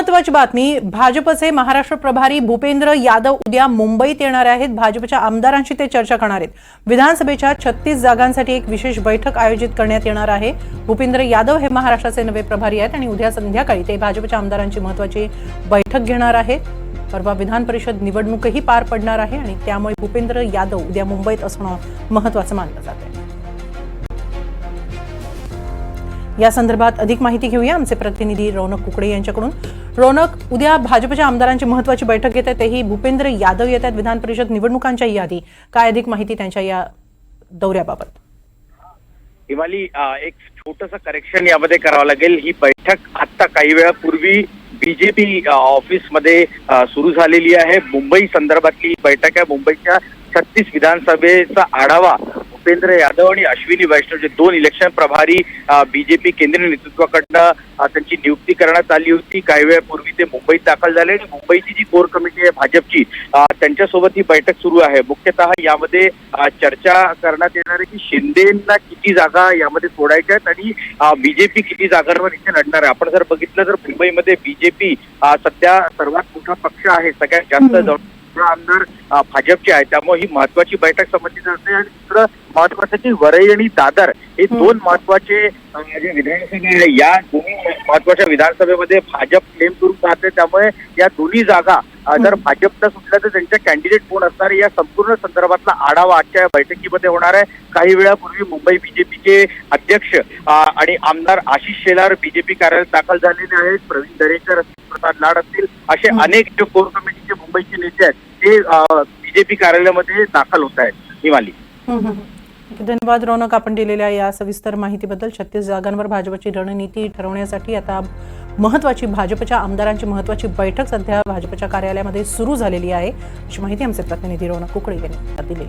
महत्त्वाची बातमी, भाजपचे महाराष्ट्र प्रभारी भूपेंद्र यादव उद्या मुंबईत येणार आहेत। भाजपच्या आमदारांशी ते चर्चा करणार आहेत। विधानसभेच्या 36 जागांसाठी एक विशेष बैठक आयोजित करण्यात येणार आहे। भूपेंद्र यादव हे महाराष्ट्राचे नवे प्रभारी आहेत आणि उद्या संध्याकाळी ते भाजपच्या आमदारांची महत्त्वाची बैठक घेणार आहेत। परवा विधान परिषद निवडणूकही पार पडणार आहे आणि त्यामुळे भूपेंद्र यादव उद्या मुंबईत असणं महत्त्वाचं मानलं जात आहे। या संदर्भात अधिक माहिती घेऊया आमचे प्रतिनिधी रौनक कुकडे यांच्याकडून। रौनक, उद्या भाजपच्या आमदारांची महत्त्वाची बैठक घेत आहे, तेही भूपेंद्र यादव येत आहेत विधान परिषद निवडणुकांच्या यादी। काय अधिक माहिती त्यांच्या या दौऱ्याबाबत? हिमाली, एक छोटंसं करेक्शन यामध्ये करावं लागेल। ही बैठक आता काही वेळापूर्वी बीजेपी ऑफिसमध्ये सुरू झालेली आहे। मुंबई संदर्भातली ही बैठक आहे। मुंबईच्या 36 विधानसभेचा आढावा भूपेंद्र यादव आणि अश्विनी वैष्णव जे दोन इलेक्शन प्रभारी बीजेपी केंद्रीय नेतृत्वाकडनं त्यांची नियुक्ती करण्यात आली होती। काही वेळापूर्वी ते मुंबईत दाखल झाले आणि मुंबईची जी कोर कमिटी आहे भाजपची, त्यांच्यासोबत ही बैठक सुरू आहे। मुख्यतः यामध्ये चर्चा करण्यात येणार आहे की शिंदेंना किती जागा यामध्ये सोडायच्या आहेत आणि बीजेपी किती जागांवर इथे लढणार आहे। आपण जर बघितलं तर मुंबईमध्ये बीजेपी सध्या सर्वात मोठा पक्ष आहे, सगळ्यात जास्त आमदार भाजपचे आहे, त्यामुळे ही महत्वाची बैठक समजली जाते। आणि दुसरं महत्वाचं की वरई आणि दादर हे दोन महत्वाचे जे विधानसभा आहे, या दोन्ही महत्वाच्या विधानसभेमध्ये भाजप क्लेम करून राहते। त्यामुळे या दोन्ही जागा जर भाजपला सुटल्या तर त्यांच्या कॅन्डिडेट कोण असणार या संपूर्ण संदर्भातला आढावा आजच्या बैठकीमध्ये होणार आहे। काही वेळापूर्वी मुंबई बीजेपीचे अध्यक्ष आणि आमदार आशिष शेलार बीजेपी कार्यालयात दाखल झालेले आहेत। प्रवीण दरेकर, प्रसाद लाड असतील असे अनेक जे कोर कमिटीचे मुंबईचे नेते आहेत ते बीजेपी कार्यालयामध्ये दाखल होत आहेत। हिमाली, धन्यवाद रौनक, आपण दिलेल्या या सविस्तर माहितीबद्दल। 36 जागांवर भाजपची रणनीती ठरवण्यासाठी आता महत्त्वाची भाजपच्या आमदारांची महत्त्वाची बैठक सध्या भाजपच्या कार्यालयामध्ये सुरू झालेली आहे, अशी माहिती आमचे प्रतिनिधी रौनक कुकडे यांनी दिली।